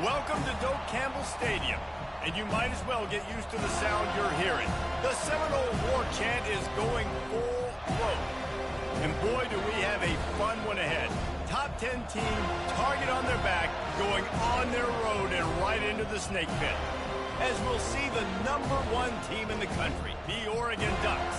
Welcome to Doak Campbell Stadium, and you might as well get used to the sound you're hearing. The Seminole War Chant is going full throat. And boy, do we have a fun one ahead. Top 10 team, target on their back, going on their road and right into the snake pit. As we'll see the #1 team in the country, the Oregon Ducks,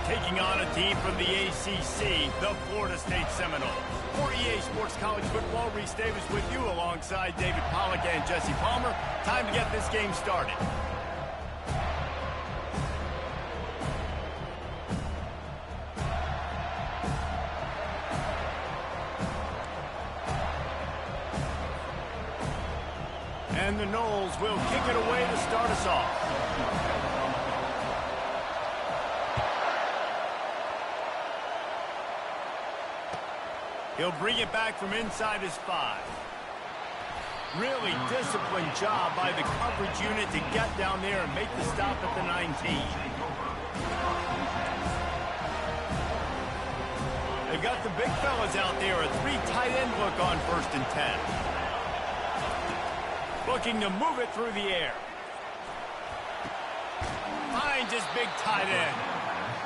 taking on a team from the ACC, the Florida State Seminoles. For EA Sports College Football, Reese Davis with you alongside David Pollack and Jesse Palmer. Time to get this game started. And the Noles will kick it away to start us off. He'll bring it back from inside his 5. Really disciplined job by the coverage unit to get down there and make the stop at the 19. They've got the big fellas out there, a 3 tight end look on 1st and 10. Looking to move it through the air. Finds his big tight end.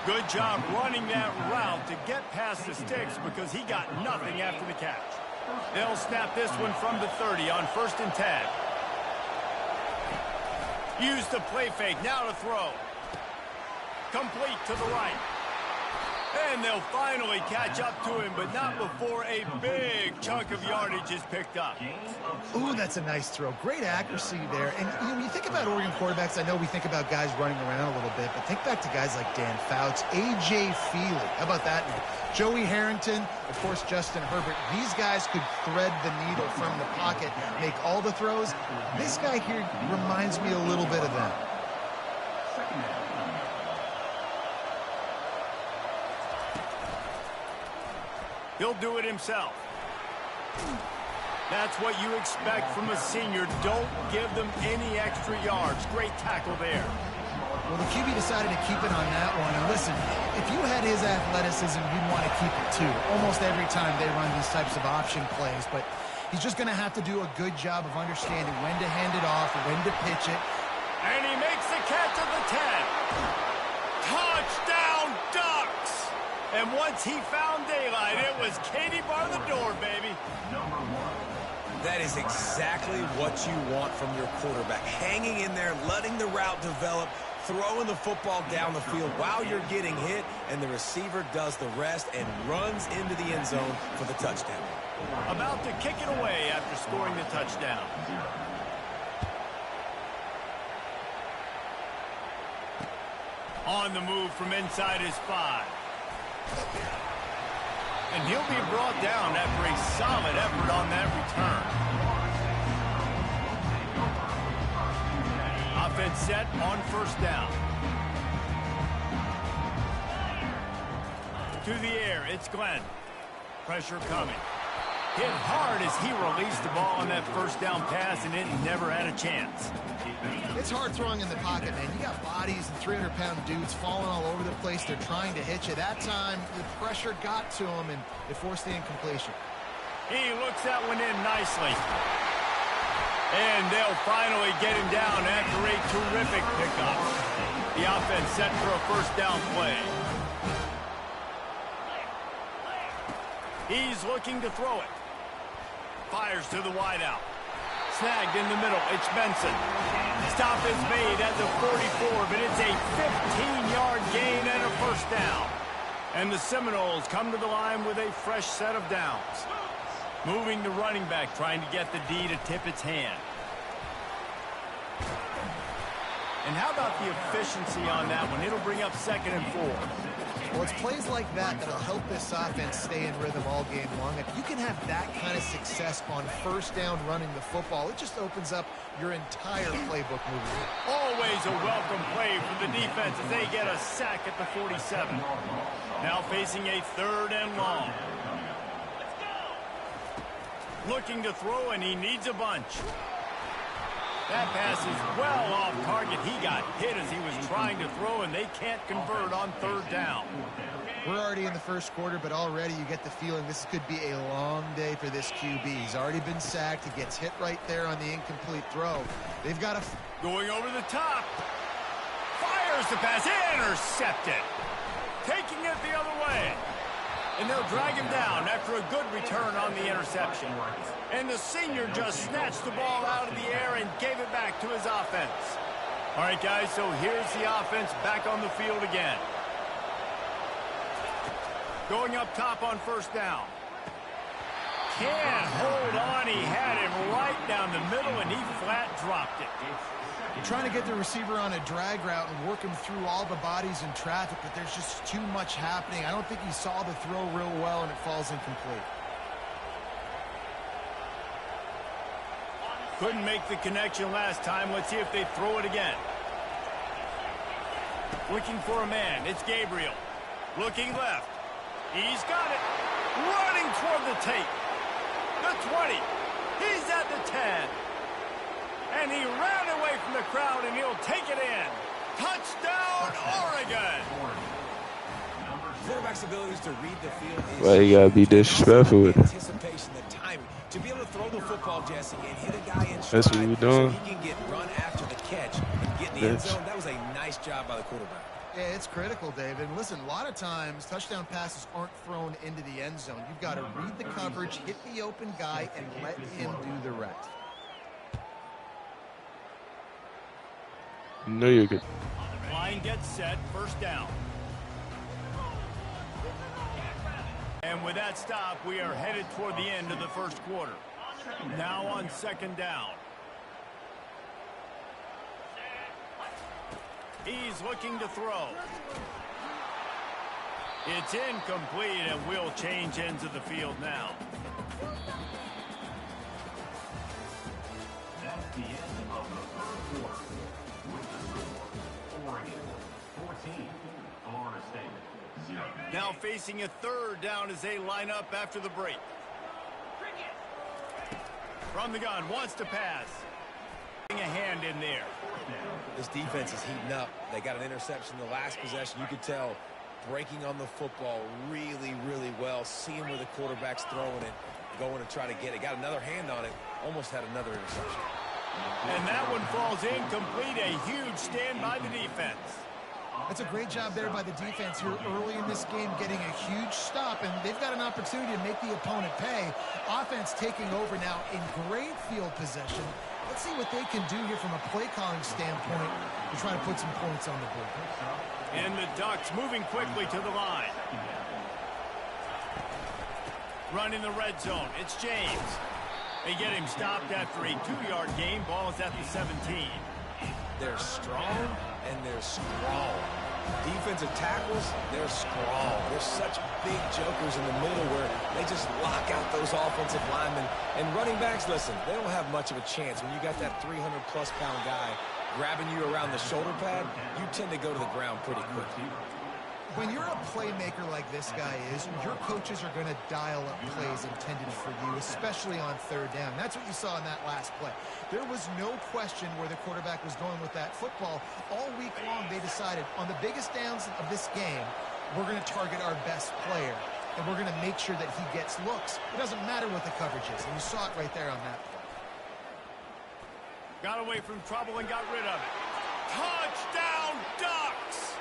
Good job running that route to get past the sticks because he got nothing after the catch. They'll snap this one from the 30 on 1st and 10. Use the play fake, now to throw. Complete to the right. And they'll finally catch up to him, but not before a big chunk of yardage is picked up. Ooh, that's a nice throw. Great accuracy there. And when you think about Oregon quarterbacks, I know we think about guys running around a little bit, but think back to guys like Dan Fouts, A.J. Feely. How about that name? Joey Harrington, of course, Justin Herbert. These guys could thread the needle from the pocket, make all the throws. This guy here reminds me a little bit of them. He'll do it himself. That's what you expect from a senior. Don't give them any extra yards. Great tackle there. Well, the QB decided to keep it on that one. And listen, if you had his athleticism, you'd want to keep it too. Almost every time they run these types of option plays. But he's just going to have to do a good job of understanding when to hand it off, when to pitch it. And he makes the catch at the 10. Touchdown, Ducks! And once he found daylight, it was Katie bar the door, baby. That is exactly what you want from your quarterback. Hanging in there, letting the route develop, throwing the football down the field while you're getting hit, and the receiver does the rest and runs into the end zone for the touchdown. About to kick it away after scoring the touchdown. On the move from inside his 5. And he'll be brought down after a solid effort on that return. Offense set on 1st down. To the air, it's Glenn. Pressure coming. Hit hard as he released the ball on that 1st down pass, and it never had a chance. It's hard throwing in the pocket, man. You got bodies and 300-pound dudes falling all over the place. They're trying to hit you. That time, the pressure got to him, and it forced the incompletion. He looks that one in nicely. And they'll finally get him down after a terrific pickup. The offense set for a 1st down play. He's looking to throw it. Fires to the wideout. Snagged in the middle. It's Benson. Stop is made at the 44, but it's a 15-yard gain and a 1st down. And the Seminoles come to the line with a fresh set of downs. Moving the running back, trying to get the D to tip its hand. And how about the efficiency on that one? It'll bring up 2nd and 4. Well, it's plays like that that'll help this offense stay in rhythm all game long. If you can have that kind of success on 1st down running the football, it just opens up your entire playbook moving. Always a welcome play for the defense as they get a sack at the 47. Now facing a 3rd and long. Looking to throw, and he needs a bunch. That pass is well off target. He got hit as he was trying to throw, and they can't convert on 3rd down. We're already in the first quarter, but already you get the feeling this could be a long day for this QB. He's already been sacked. He gets hit right there on the incomplete throw. They've got a... Going over the top. Fires the pass. Intercepted. Taking it the other way. And they'll drag him down after a good return on the interception. And the senior just snatched the ball out of the air and gave it back to his offense. All right, guys, so here's the offense back on the field again. Going up top on first down. Can't hold on. He had him right down the middle, and he flat dropped it. You're trying to get the receiver on a drag route and work him through all the bodies in traffic, but there's just too much happening. I don't think he saw the throw real well, and it falls incomplete. Couldn't make the connection last time. Let's see if they throw it again. Looking for a man. It's Gabriel. Looking left. He's got it. Running toward the tape. The 20. He's at the 10. And he ran away from the crowd, and he'll take it in. Touchdown, Oregon. Quarterback's abilities to read the field is... Well, you gotta be disrespectful with it. Anticipation, the timing. To be able to throw the football, Jesse, and hit a guy in stride That's what we're doing. so he can get run after the catch and get in the end zone. That was a nice job by the quarterback. Yeah, it's critical, David. Listen, a lot of times touchdown passes aren't thrown into the end zone. You've got to read the coverage, hit the open guy, and let him do the rest. No, you're good. Line gets set, first down. And with that stop, we are headed toward the end of the first quarter. Now on second down. He's looking to throw. It's incomplete, and we'll change ends of the field now. That's the end of the third quarter. With the score, Oregon 14, Florida State 0. Now facing a third down as they line up after the break. From the gun, wants to pass. A hand in there. This defense is heating up. They got an interception the last possession. You could tell breaking on the football really, really well. Seeing where the quarterback's throwing it, going to try to get it. Got another hand on it. Almost had another interception. And that one falls incomplete. A huge stand by the defense. That's a great job there by the defense here early in this game, getting a huge stop, and they've got an opportunity to make the opponent pay. Offense taking over now in great field possession. Let's see what they can do here from a play calling standpoint to try to put some points on the board. And the Ducks moving quickly to the line. Run in the red zone. It's James. They get him stopped after a 2-yard gain. Ball is at the 17. They're strong, and they're strong. Defensive tackles, they're strong. They're such big jokers in the middle where they just lock out those offensive linemen. And running backs, listen, they don't have much of a chance. When you got that 300-plus pound guy grabbing you around the shoulder pad, you tend to go to the ground pretty quickly. When you're a playmaker like this guy is, your coaches are going to dial up plays intended for you, especially on third down. That's what you saw in that last play. There was no question where the quarterback was going with that football. All week long, they decided on the biggest downs of this game, we're going to target our best player, and we're going to make sure that he gets looks. It doesn't matter what the coverage is, and you saw it right there on that play. Got away from trouble and got rid of it. Touchdown, Ducks!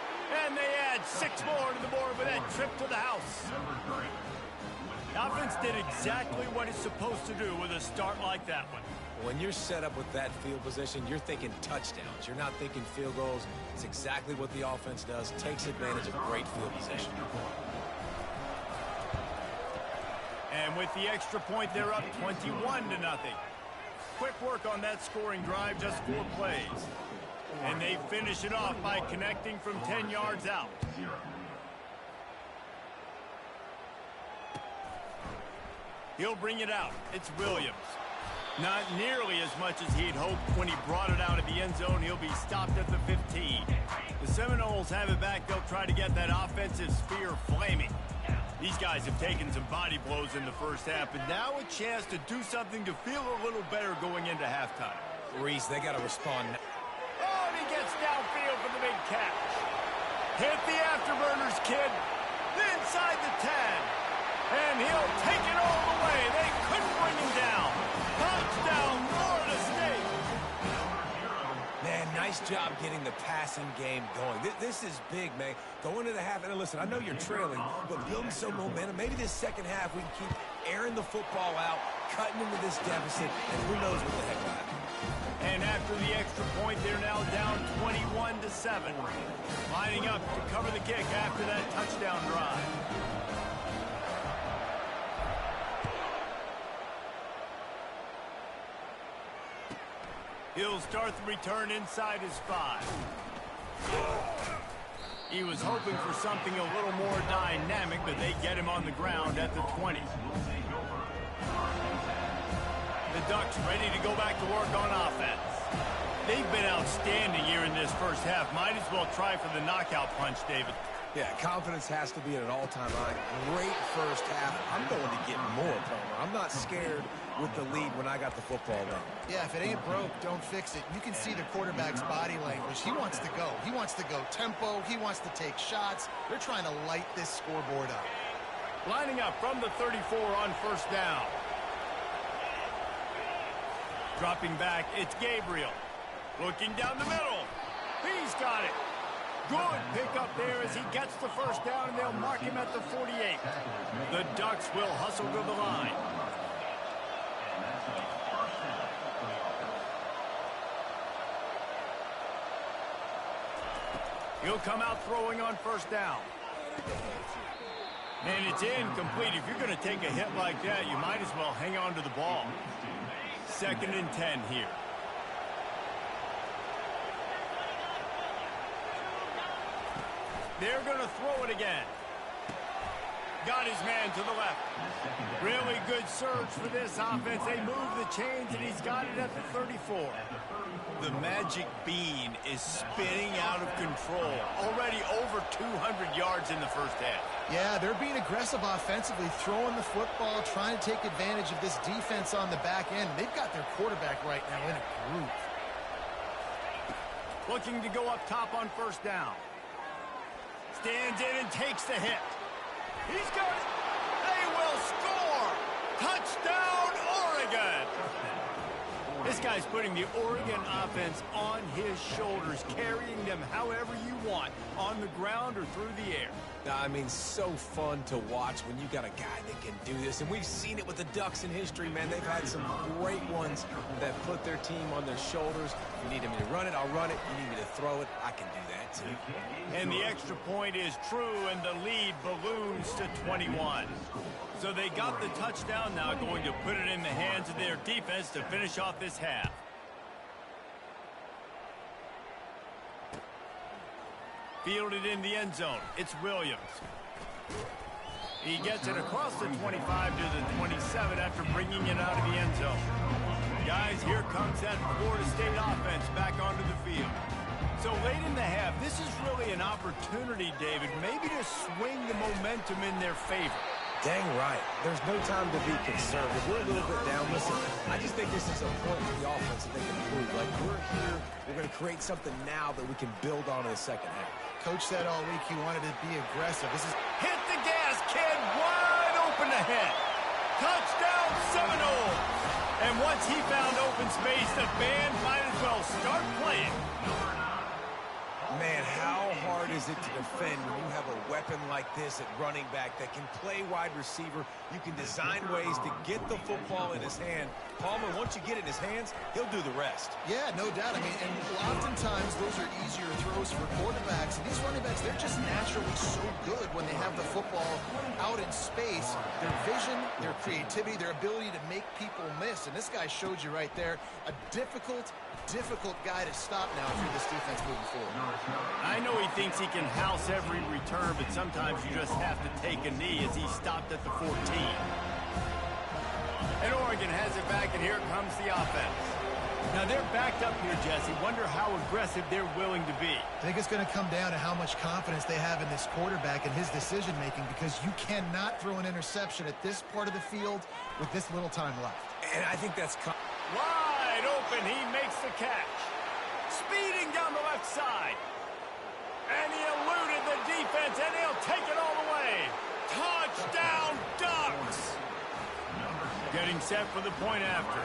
And they add 6 more to the board with that trip to the house. The offense did exactly what it's supposed to do with a start like that one. When you're set up with that field position, you're thinking touchdowns. You're not thinking field goals. It's exactly what the offense does. Takes advantage of great field position. And with the extra point, they're up 21-0. Quick work on that scoring drive, just 4 plays. And they finish it off by connecting from 10 yards out. He'll bring it out. It's Williams. Not nearly as much as he'd hoped when he brought it out of the end zone. He'll be stopped at the 15. The Seminoles have it back. They'll try to get that offensive sphere flaming. These guys have taken some body blows in the first half, but now a chance to do something to feel a little better going into halftime. Reese, they got to respond now. Oh, and he gets downfield for the big catch. Hit the afterburners, kid. Then inside the 10. And he'll take it all the way. They couldn't bring him down. Touchdown, Florida State. Man, nice job getting the passing game going. This is big, man. Going to the half, and listen, I know you're trailing, but building some momentum. Maybe this second half we can keep airing the football out, cutting into this deficit, and who knows what the heck will happen. And after the extra point, they're now down 21-7. Lining up to cover the kick after that touchdown drive. He'll start the return inside his 5. He was hoping for something a little more dynamic, but they get him on the ground at the 20. The Ducks ready to go back to work on offense. They've been outstanding here in this first half. Might as well try for the knockout punch, David. Yeah, confidence has to be at an all-time high. Great first half. I'm going to get more, Palmer. I'm not scared with the lead when I got the football down. Yeah, if it ain't broke, don't fix it. You can see the quarterback's body language. He wants to go. He wants to go tempo. He wants to take shots. They're trying to light this scoreboard up. Lining up from the 34 on first down. Dropping back, it's Gabriel. Looking down the middle. He's got it. Good pickup there as he gets the first down, and they'll mark him at the 48. The Ducks will hustle to the line. He'll come out throwing on first down. And it's incomplete. If you're going to take a hit like that, you might as well hang on to the ball. 2nd and 10 here. They're going to throw it again. Got his man to the left. Really good surge for this offense. They move the chains, and he's got it at the 34. The magic bean is spinning out of control. Already over 200 yards in the first half. Yeah, they're being aggressive offensively, throwing the football, trying to take advantage of this defense on the back end. They've got their quarterback right now in a groove. Looking to go up top on first down. Stands in and takes the hit. He's got it. They will score. Touchdown, Oregon. This guy's putting the Oregon offense on his shoulders, carrying them however you want, on the ground or through the air. I mean, so fun to watch when you got a guy that can do this. And we've seen it with the Ducks in history, man. They've had some great ones that put their team on their shoulders. If you need me to run it, I'll run it. You need me to throw it, I can do that too. And the extra point is true, and the lead balloons to 21. So they got the touchdown now, going to put it in the hands of their defense to finish off this half. Fielded in the end zone. It's Williams. He gets it across the 25 to the 27 after bringing it out of the end zone. Guys, here comes that Florida State offense back onto the field. So late in the half, this is really an opportunity, David, maybe to swing the momentum in their favor. Dang right. There's no time to be conservative. We're a little bit down. Listen, I just think this is a point for the offense that they can improve. Like, we're here, we're going to create something now that we can build on in the second half. Coach said all week he wanted to be aggressive. This is hit the gas, kid, wide open ahead. Touchdown Seminoles. And once he found open space, the band might as well start playing. Man, how hard is it to defend when you have a weapon like this at running back that can play wide receiver? You can design ways to get the football in his hand. Palmer, once you get it in his hands, he'll do the rest. Yeah, no doubt. I mean, and oftentimes those are easier throws for quarterbacks. And these running backs, they're just naturally so good when they have the football out in space. Their vision, their creativity, their ability to make people miss. And this guy showed you right there, a difficult guy to stop now if you're this defense moving forward. I know he thinks he can house every return, but sometimes you just have to take a knee as he stopped at the 14. And Oregon has it back, and here comes the offense. Now they're backed up here, Jesse. Wonder how aggressive they're willing to be. I think it's going to come down to how much confidence they have in this quarterback and his decision-making, because you cannot throw an interception at this part of the field with this little time left. And I think that's... Wide open, he makes the catch. Speeding down the left side. And he eluded the defense, and he'll take it all the way. Touchdown Ducks! Getting set for the point after.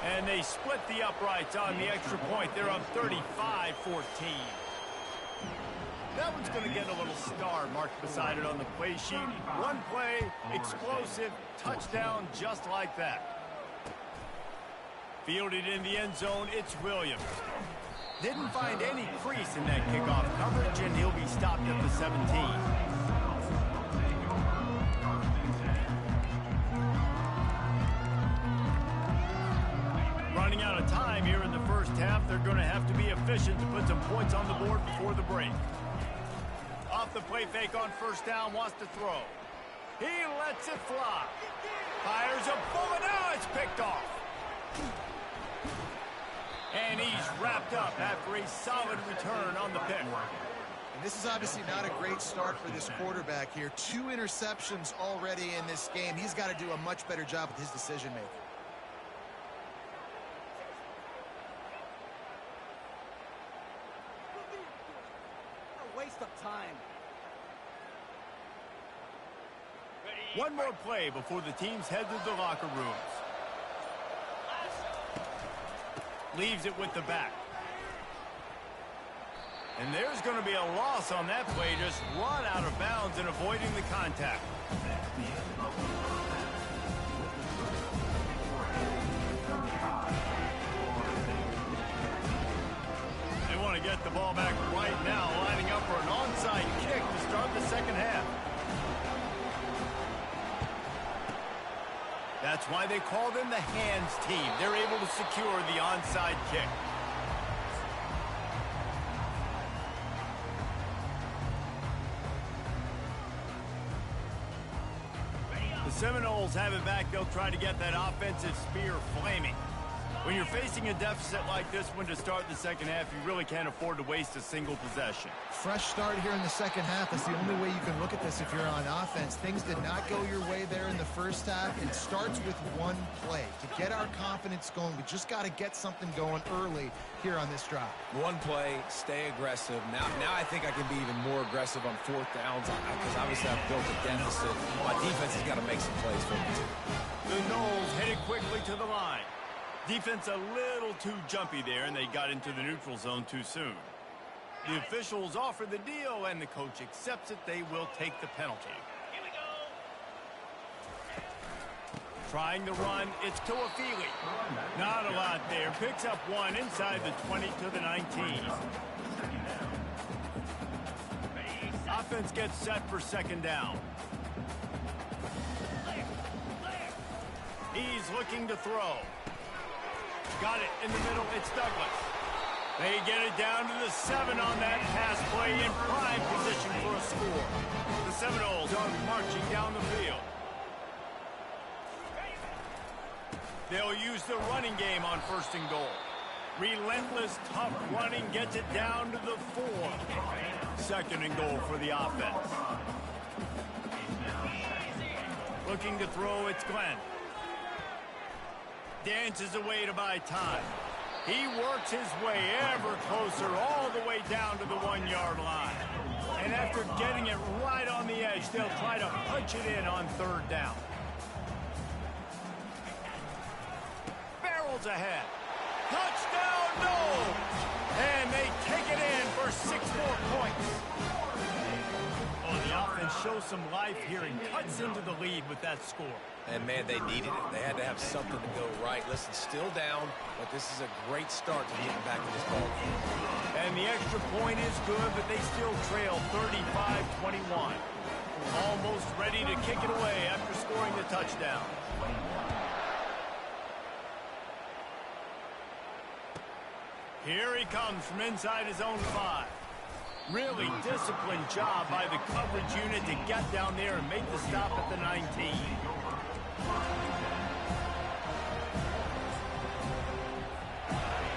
And they split the uprights on the extra point. They're up 35-14. That one's going to get a little star marked beside it on the play sheet. One play, explosive, touchdown just like that. Fielded in the end zone, it's Williams. Didn't find any crease in that kickoff coverage, and he'll be stopped at the 17. Running out of time here in the first half, they're going to have to be efficient to put some points on the board before the break. Off the play fake on first down, wants to throw. He lets it fly. Fires a bullet, now it's picked off. And he's wrapped up after a solid return on the pick. And this is obviously not a great start for this quarterback here. 2 interceptions already in this game. He's got to do a much better job with his decision-making. Waste of time. One more play before the teams head to the locker rooms. Leaves it with the back. And there's going to be a loss on that play. Just run out of bounds and avoiding the contact. They want to get the ball back right now, lining up for an onside kick to start the second half. That's why they call them the hands team. They're able to secure the onside kick. The Seminoles have it back. They'll try to get that offensive spear flaming. When you're facing a deficit like this one to start the second half, you really can't afford to waste a single possession. Fresh start here in the second half. That's the only way you can look at this if you're on offense. Things did not go your way there in the first half. It starts with one play. To get our confidence going, we just got to get something going early here on this drive. One play, stay aggressive. Now I think I can be even more aggressive on fourth downs because obviously I've built a deficit. My defense has got to make some plays for me too. The Noles headed quickly to the line. Defense a little too jumpy there, and they got into the neutral zone too soon. The officials offer the deal, and the coach accepts it. They will take the penalty. Here we go. Trying to run, it's Tuafili. Not a lot there. Picks up one inside the 20 to the 19. Offense gets set for second down. He's looking to throw. Got it in the middle, it's Douglas. They get it down to the 7 on that pass play in prime position for a score. The Seminoles are marching down the field. They'll use the running game on first and goal. Relentless, tough running gets it down to the 4. Second and goal for the offense. Looking to throw, it's Glenn. Dances away to buy time. He works his way ever closer all the way down to the 1-yard line. And after getting it right on the edge, they'll try to punch it in on third down. Barrels ahead. Touchdown, no! And they take it in for 6 more points. Oh, the offense shows some life here and cuts into the lead with that score. And, man, they needed it. They had to have something to go right. Listen, still down, but this is a great start to getting back to this ball game. And the extra point is good, but they still trail 35-21. Almost ready to kick it away after scoring the touchdown. Here he comes from inside his own 5. Really disciplined job by the coverage unit to get down there and make the stop at the 19.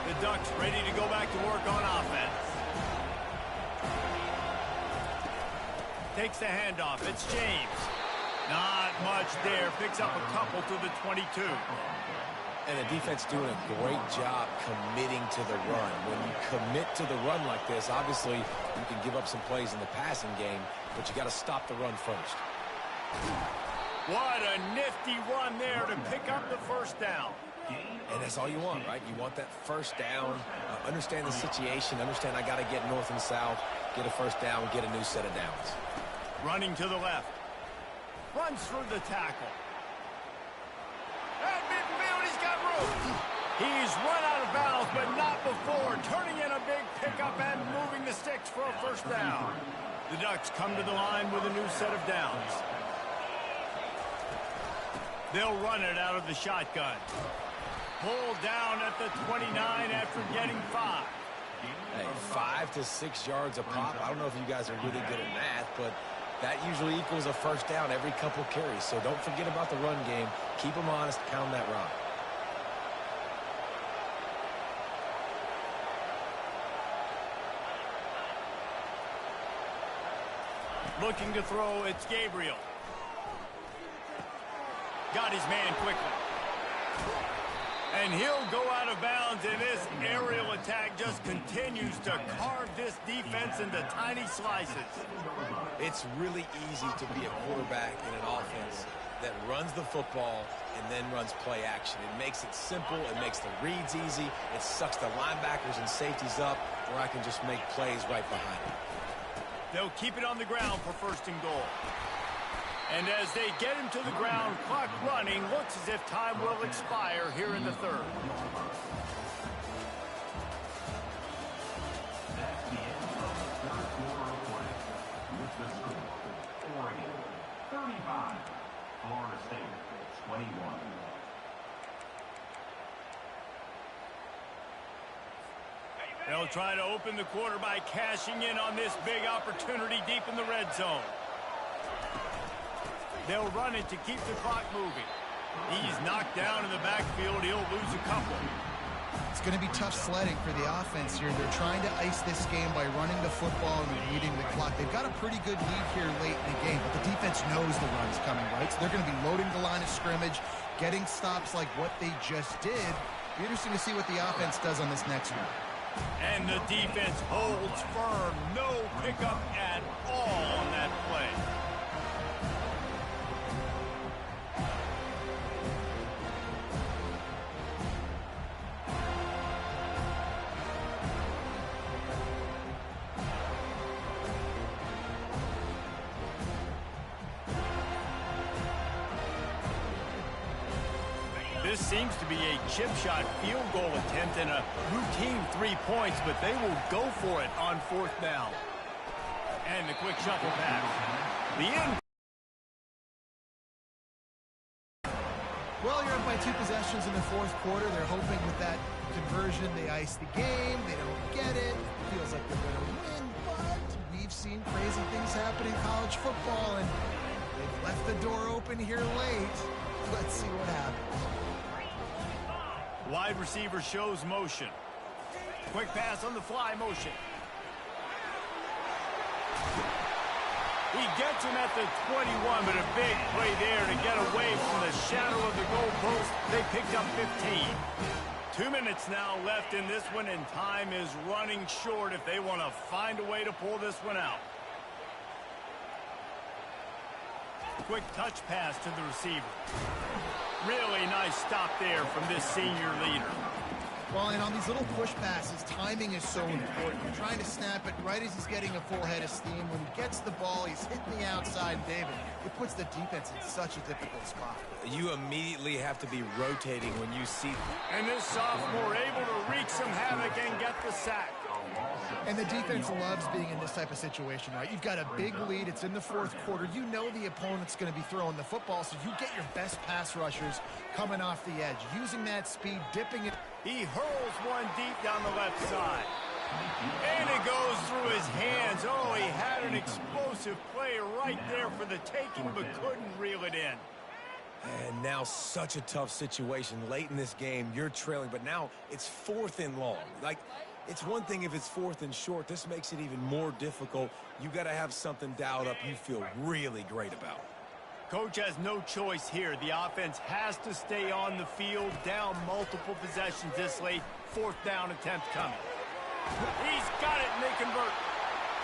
The Ducks ready to go back to work on offense. Takes the handoff. It's James. Not much there. Picks up a couple to the 22. And the defense doing a great job committing to the run. When you commit to the run like this, obviously you can give up some plays in the passing game, but you got to stop the run first. What a nifty run there to pick up the first down. And that's all you want, right? You want that first down, understand the situation, understand I got to get north and south, get a first down, get a new set of downs. Running to the left. Runs through the tackle. At midfield, he's got room. He's run out of bounds, but not before. Turning in a big pickup and moving the sticks for a first down. The Ducks come to the line with a new set of downs. They'll run it out of the shotgun. Pulled down at the 29 after getting 5. Hey, 5 to 6 yards a pop. I don't know if you guys are really good at math, but that usually equals a first down every couple carries. So don't forget about the run game. Keep them honest. Pound that rock. Looking to throw, it's Gabriel. Got his man quickly. And he'll go out of bounds, and this aerial attack just continues to carve this defense into tiny slices. It's really easy to be a quarterback in an offense that runs the football and then runs play action. It makes it simple. It makes the reads easy. It sucks the linebackers and safeties up where I can just make plays right behind them. They'll keep it on the ground for first and goal. And as they get him to the ground, clock running, looks as if time will expire here in the third. That's the end of the third quarter of play. With the score, Oregon 35, Florida State 21. They'll try to open the quarter by cashing in on this big opportunity deep in the red zone. They'll run it to keep the clock moving. He's knocked down in the backfield. He'll lose a couple. It's going to be tough sledding for the offense here. They're trying to ice this game by running the football and leading the clock. They've got a pretty good lead here late in the game, but the defense knows the run's coming, right? So they're going to be loading the line of scrimmage, getting stops like what they just did. Be interesting to see what the offense does on this next one. And the defense holds firm. No pickup at all on that play. This seems to be a chip shot field goal attempt and a routine 3 points, but they will go for it on fourth down. And the quick shuffle pass. The end. Well, you're up by 2 possessions in the fourth quarter. They're hoping with that conversion they ice the game. They don't get it. Feels like they're going to win, but we've seen crazy things happen in college football, and they've left the door open here late. Let's see what happens. Wide receiver shows motion. Quick pass on the fly motion. He gets him at the 21, but a big play there to get away from the shadow of the goalpost. They picked up 15. 2 minutes now left in this one, and time is running short if they want to find a way to pull this one out. Quick touch pass to the receiver. Really nice stop there from this senior leader. Well, and on these little push passes, timing is so important. You're trying to snap it right as he's getting a full head of steam. When he gets the ball, he's hitting the outside, and David, it puts the defense in such a difficult spot. You immediately have to be rotating when you see. And this sophomore able to wreak some havoc and get the sack. And the defense loves being in this type of situation, right? You've got a big lead. It's in the fourth quarter. You know the opponent's going to be throwing the football, so you get your best pass rushers coming off the edge, using that speed, dipping it. He hurls one deep down the left side. And it goes through his hands. Oh, he had an explosive play right there for the taking, but couldn't reel it in. And now such a tough situation. Late in this game, you're trailing, but now it's fourth and long. Like, it's one thing if it's fourth and short. This makes it even more difficult. You got to have something dialed up you feel really great about. Coach has no choice here. The offense has to stay on the field, down multiple possessions this late. Fourth down attempt coming. He's got it, and they convert.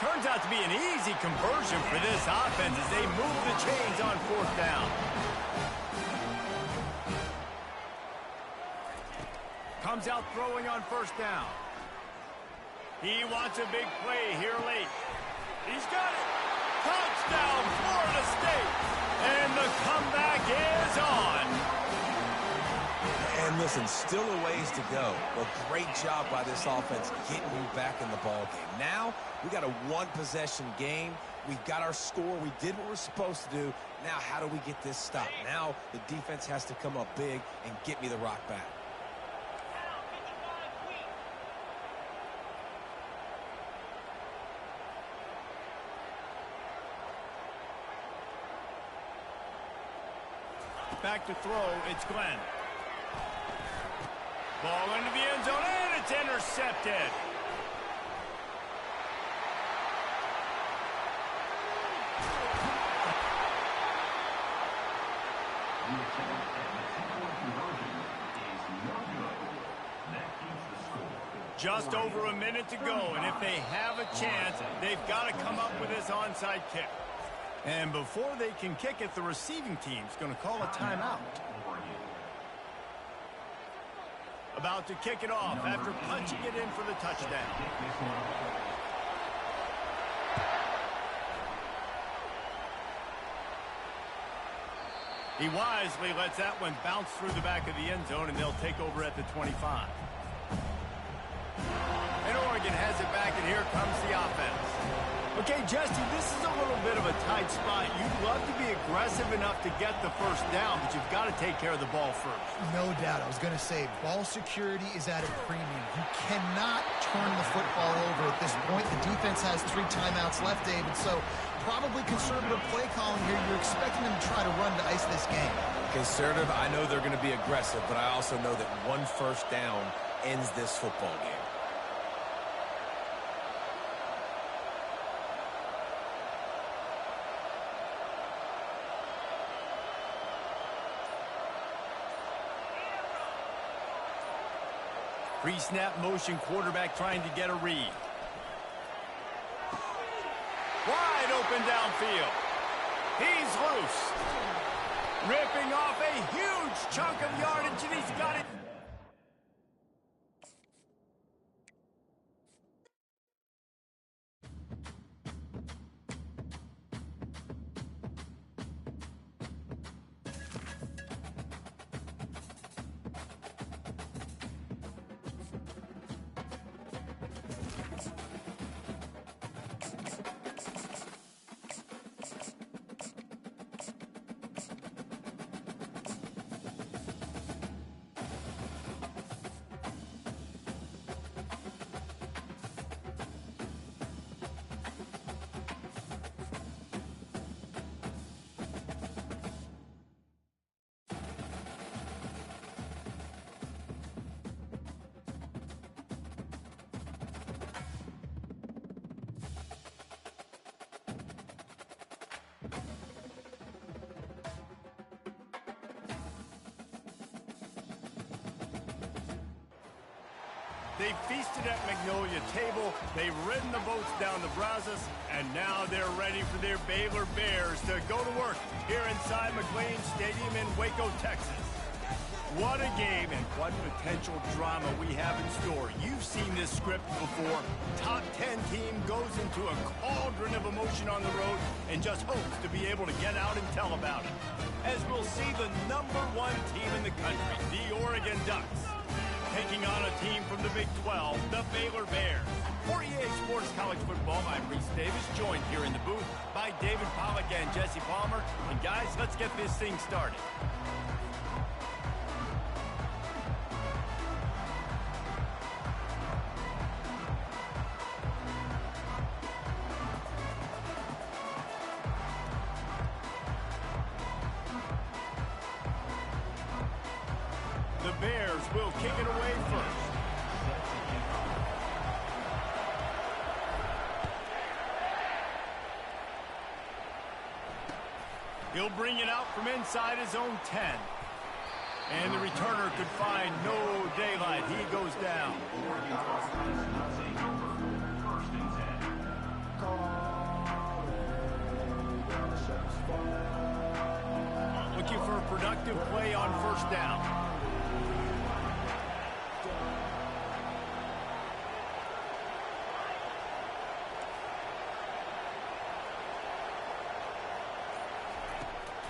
Turns out to be an easy conversion for this offense as they move the chains on fourth down. Comes out throwing on first down. He wants a big play here late. He's got it. Touchdown, Florida State. And the comeback is on. And listen, still a ways to go. But great job by this offense getting you back in the ball game. Now, we got a one-possession game. We've got our score. We did what we're supposed to do. Now, how do we get this stopped? Now, the defense has to come up big and get me the rock back. Back to throw, it's Glenn. Ball into the end zone, and it's intercepted. Just over a minute to go, and if they have a chance, they've got to come up with this onside kick. And before they can kick it, the receiving team's going to call a timeout. About to kick it off after punching it in for the touchdown. He wisely lets that one bounce through the back of the end zone, and they'll take over at the 25. And Oregon has it back, and here comes the offense. Okay, Jesse, this is a little bit of a tight spot. You'd love to be aggressive enough to get the first down, but you've got to take care of the ball first. No doubt. I was going to say, ball security is at a premium. You cannot turn the football over at this point. The defense has 3 timeouts left, David, so probably conservative play calling here. You're expecting them to try to run to ice this game. Conservative, I know they're going to be aggressive, but I also know that one first down ends this football game. Pre-snap motion, quarterback trying to get a read. Wide open downfield. He's loose. Ripping off a huge chunk of yardage, and he's got it. They've feasted at Magnolia Table, they've ridden the boats down the Brazos, and now they're ready for their Baylor Bears to go to work here inside McLean Stadium in Waco, Texas. What a game and what potential drama we have in store. You've seen this script before. Top 10 team goes into a cauldron of emotion on the road and just hopes to be able to get out and tell about it. As we'll see the #1 team in the country, the Oregon Ducks, taking on a team from the Big 12, the Baylor Bears. For EA Sports College Football, I'm Reese Davis, joined here in the booth by David Pollack and Jesse Palmer. And guys, let's get this thing started. The Bears will kick it away first. He'll bring it out from inside his own 10. And the returner could find no daylight. He goes down. Looking for a productive play on first down.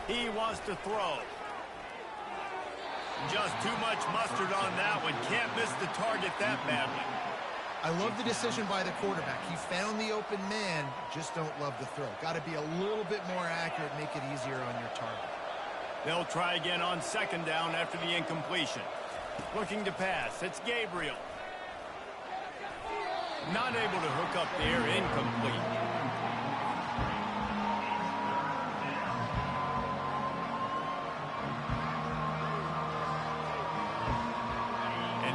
He wants to throw. Just too much mustard on that one. Can't miss the target that badly. I love the decision by the quarterback. He found the open man, just don't love the throw. Got to be a little bit more accurate, make it easier on your target. They'll try again on second down after the incompletion. Looking to pass. It's Gabriel. Not able to hook up there. Incomplete.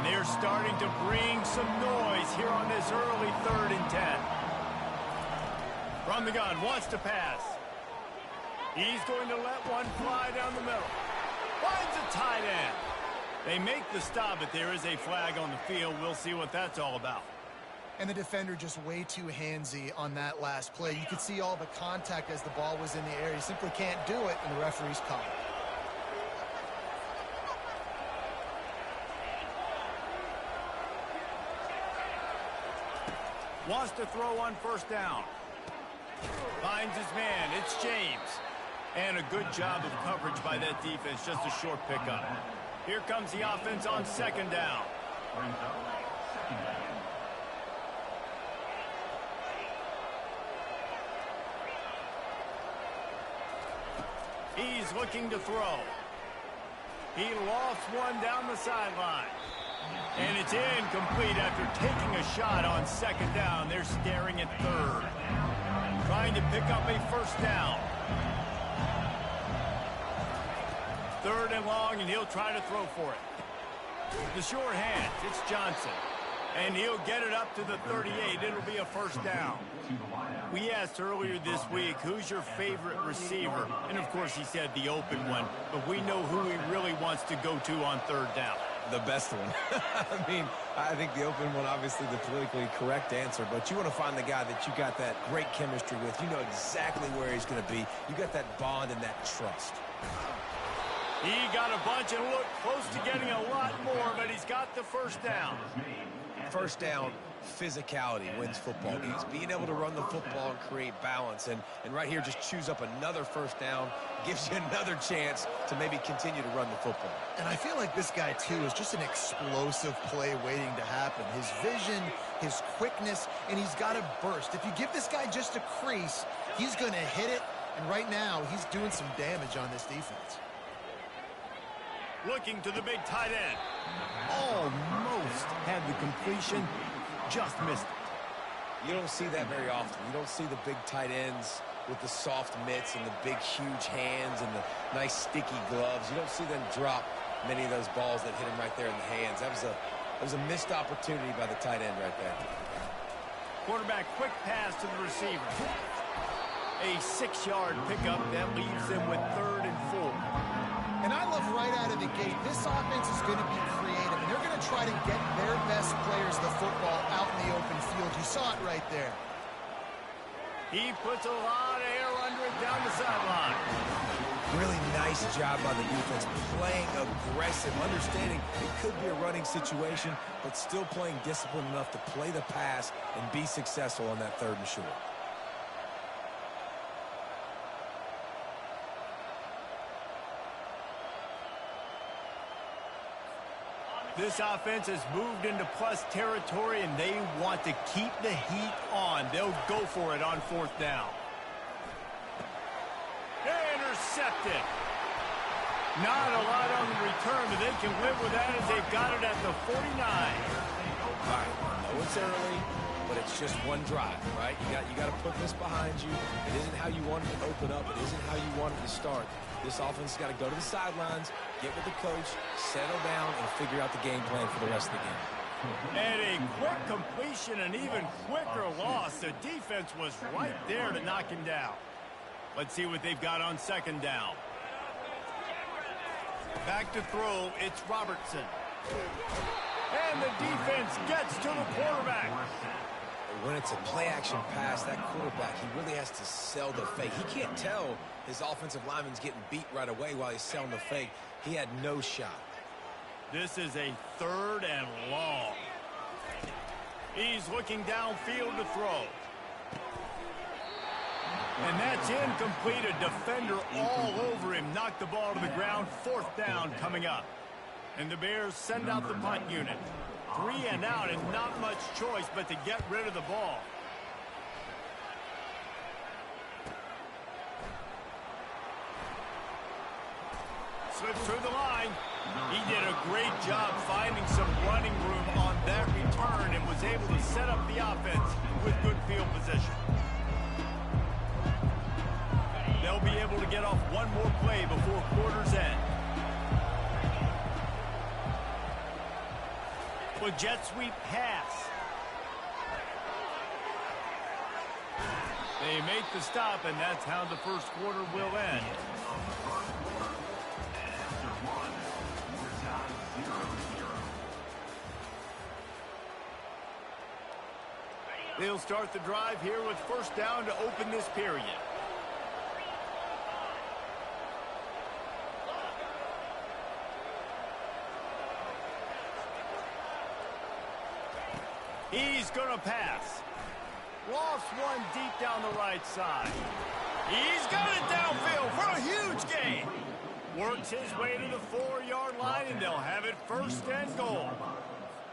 They're starting to bring some noise here on this early 3rd and 10. From the gun, wants to pass. He's going to let one fly down the middle. Finds a tight end. They make the stop, but there is a flag on the field. We'll see what that's all about. And the defender just way too handsy on that last play. You could see all the contact as the ball was in the air. He simply can't do it, and the referee's called it. Wants to throw on first down. Finds his man. It's James. And a good job of coverage by that defense. Just a short pickup. Here comes the offense on second down. He's looking to throw. He lofts one down the sideline. And it's incomplete after taking a shot on second down. They're staring at third. Trying to pick up a first down. 3rd and long, and he'll try to throw for it. The short hands, it's Johnson. And he'll get it up to the 38. It'll be a first down. We asked earlier this week, who's your favorite receiver? And, of course, he said the open one. But we know who he really wants to go to on 3rd down. The best one. I mean, I think the open one, obviously the politically correct answer, but you want to find the guy that you got that great chemistry with. You know exactly where he's going to be. You got that bond and that trust. He got a bunch and looked close to getting a lot more, but he's got the first down. First down, physicality wins football games. Being able to run the football and create balance. And right here, just choose up another first down. Gives you another chance to maybe continue to run the football. And I feel like this guy, too, is just an explosive play waiting to happen. His vision, his quickness, and he's got a burst. If you give this guy just a crease, he's going to hit it. And right now, he's doing some damage on this defense. Looking to the big tight end. Almost had the completion, just missed it. You don't see that very often. You don't see the big tight ends with the soft mitts and the big, huge hands and the nice, sticky gloves. You don't see them drop many of those balls that hit him right there in the hands. That was a missed opportunity by the tight end right there. Quarterback, quick pass to the receiver. A 6-yard pickup that leaves them with 3rd and 4. And I love right out of the gate, this offense is going to be creative, and they're going to try to get their best players the football out in the open field. You saw it right there. He puts a lot of air under it down the sideline. Really nice job by the defense, playing aggressive, understanding it could be a running situation, but still playing disciplined enough to play the pass and be successful on that 3rd and short. This offense has moved into plus territory, and they want to keep the heat on. They'll go for it on 4th down. Intercepted. Not a lot on the return, but they can live with that as they've got it at the 49. All right, I know it's early, but it's just one drive, right? You got to put this behind you. It isn't how you want it to open up. It isn't how you want it to start. This offense has got to go to the sidelines, get with the coach, settle down, and figure out the game plan for the rest of the game. And a quick completion, an even quicker loss. The defense was right there to knock him down. Let's see what they've got on second down. Back to throw, it's Robertson. And the defense gets to the quarterback. When it's a play-action pass, that quarterback, he really has to sell the fake. He can't tell his offensive lineman's getting beat right away while he's selling the fake. He had no shot. This is a 3rd and long. He's looking downfield to throw. And that's incomplete. A defender all over him. Knocked the ball to the ground. 4th down coming up. And the Bears send out the punt unit. 3 and out, and not much choice but to get rid of the ball. Slips through the line. He did a great job finding some running room on that return and was able to set up the offense with good field position. They'll be able to get off one more play before quarter's end. With jet sweep pass. They make the stop, and that's how the first quarter will end. They'll start the drive here with first down to open this period. He's going to pass. Lost one deep down the right side. He's got it downfield for a huge gain. Works his way to the 4-yard line, and they'll have it 1st and goal.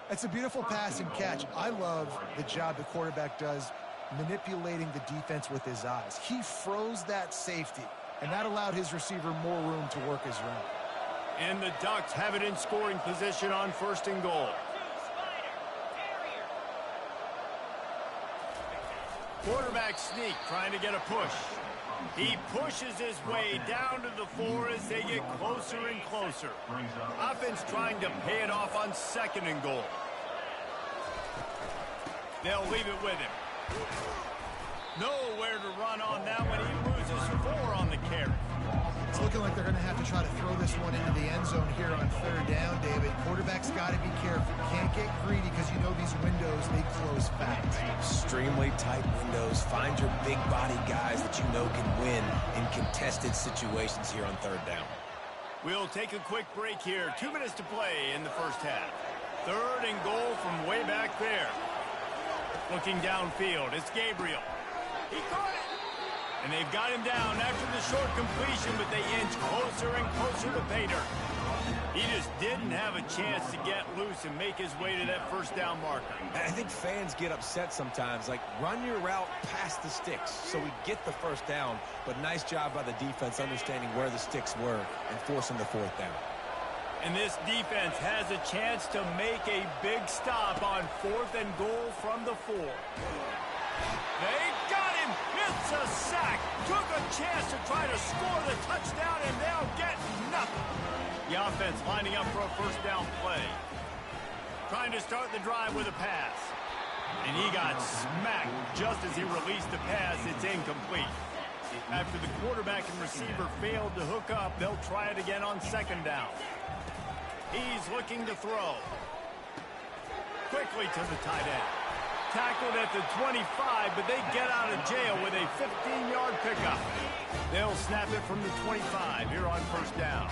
It's a beautiful pass and catch. I love the job the quarterback does manipulating the defense with his eyes. He froze that safety, and that allowed his receiver more room to work his route. And the Ducks have it in scoring position on 1st and goal. Quarterback sneak, trying to get a push. He pushes his way down to the 4 as they get closer and closer. Offense trying to pay it off on 2nd and goal. They'll leave it with him. Nowhere to run on that one. He loses 4 on the carry. It's looking like they're going to have to try to throw this one into the end zone here on 3rd down, David. Quarterback's got to be careful. Can't get greedy because you know these windows, they close fast. Extremely tight windows. Find your big body guys that you know can win in contested situations here on 3rd down. We'll take a quick break here. 2 minutes to play in the first half. 3rd and goal from way back there. Looking downfield, it's Gabriel. He caught it. And they've got him down after the short completion, but they inch closer and closer to pay dirt. He just didn't have a chance to get loose and make his way to that 1st down marker. I think fans get upset sometimes, like run your route past the sticks so we get the 1st down, but nice job by the defense understanding where the sticks were and forcing the 4th down. And this defense has a chance to make a big stop on 4th and goal from the 4. They got him. It's a sack. Took a chance to try to score the touchdown, and they'll get nothing. The offense lining up for a 1st down play. Trying to start the drive with a pass. And he got smacked just as he released the pass. It's incomplete. After the quarterback and receiver failed to hook up, they'll try it again on 2nd down. He's looking to throw. Quickly to the tight end. Tackled at the 25, but they get out of jail with a 15-yard pickup. They'll snap it from the 25 here on 1st down.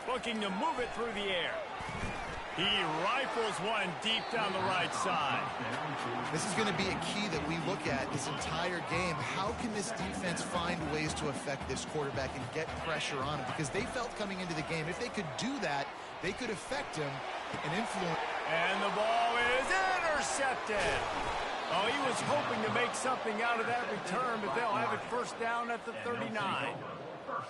Looking to move it through the air. He rifles one deep down the right side. This is going to be a key that we look at this entire game. How can this defense find ways to affect this quarterback and get pressure on him? Because they felt coming into the game, if they could do that, they could affect him and influence. And the ball is intercepted. Oh, he was hoping to make something out of that return, but they'll have it 1st down at the 39.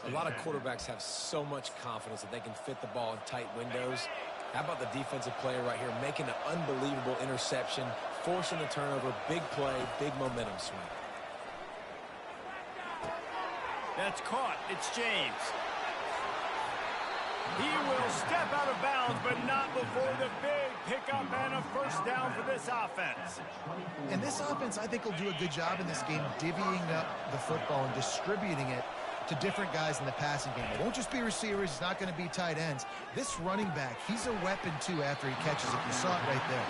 A lot of quarterbacks have so much confidence that they can fit the ball in tight windows. How about the defensive player right here making an unbelievable interception, forcing the turnover, big play, big momentum swing. That's caught. It's James. He will step out of bounds, but not before the big pickup and a first down for this offense. And this offense, I think, will do a good job in this game divvying up the football and distributing it to different guys in the passing game. It won't just be receivers. It's not going to be tight ends. This running back, he's a weapon, too, after he catches it. You saw it right there.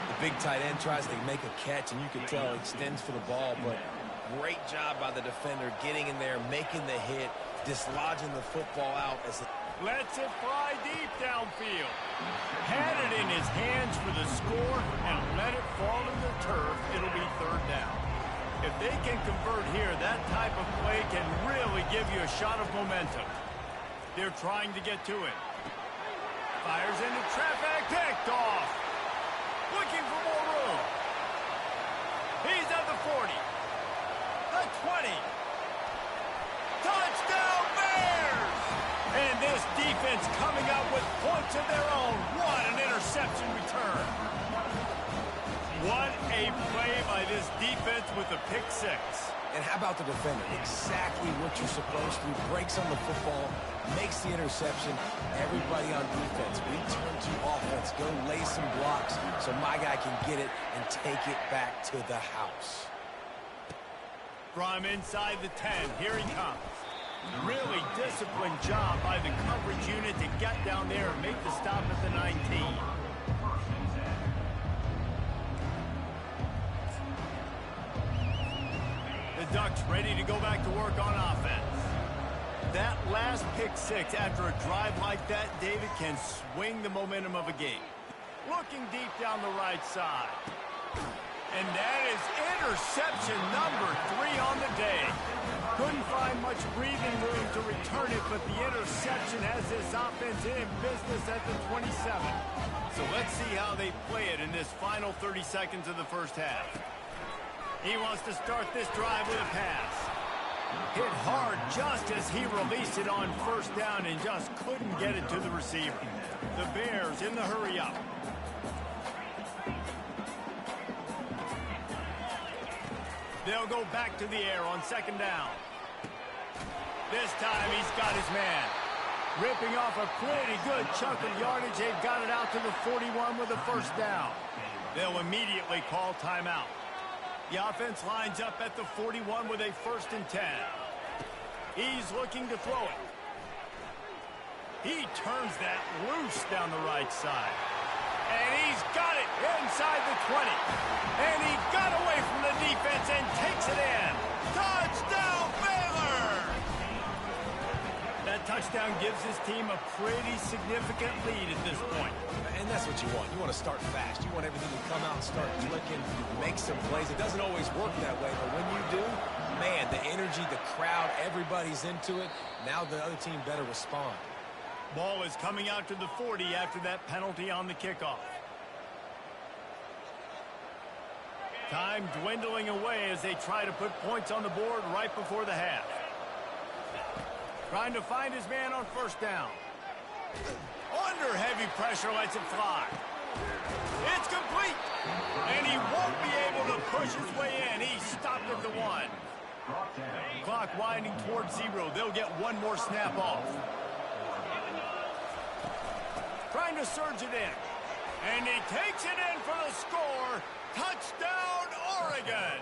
The big tight end tries to make a catch, and you can tell he extends for the ball, but great job by the defender getting in there, making the hit, dislodging the football out. Lets it fly deep downfield. Had it in his hands for the score and let it fall to the turf. It'll be third down. If they can convert here, that type of play can really give you a shot of momentum. They're trying to get to it. Fires into traffic, picked off. Looking for more room. He's at the 40. The 20. Touchdown Bears! And this defense coming up with points of their own. What an interception return. What a play by this defense with a pick six. And how about the defender? Exactly what you're supposed to do. Breaks on the football, makes the interception. Everybody on defense, return to offense. Go lay some blocks so my guy can get it and take it back to the house. From inside the 10, here he comes. Really disciplined job by the coverage unit to get down there and make the stop at the 19. The Ducks ready to go back to work on offense. That last pick six after a drive like that, David, can swing the momentum of a game. Looking deep down the right side. And that is interception number 3 on the day. Couldn't find much breathing room to return it, but the interception has this offense in business at the 27. So let's see how they play it in this final 30 seconds of the first half. He wants to start this drive with a pass. Hit hard just as he released it on first down and just couldn't get it to the receiver. The Bears in the hurry up. They'll go back to the air on second down. This time he's got his man. Ripping off a pretty good chunk of yardage. They've got it out to the 41 with a first down. They'll immediately call timeout. The offense lines up at the 41 with a 1st and 10. He's looking to throw it. He turns that loose down the right side. And he's got it inside the 20. And he got away from the defense and takes it in. Touchdown, Baylor! That touchdown gives his team a pretty significant lead at this point. And that's what you want. You want to start fast. You want everything to come out and start clicking, make some plays. It doesn't always work that way, but when you do, man, the energy, the crowd, everybody's into it. Now the other team better respond. Ball is coming out to the 40 after that penalty on the kickoff. Time dwindling away as they try to put points on the board right before the half. Trying to find his man on first down. Under heavy pressure, lets it fly. It's complete. And he won't be able to push his way in. He stopped at the 1. Clock winding towards 0. They'll get one more snap off. Trying to surge it in. And he takes it in for the score. Touchdown, Oregon.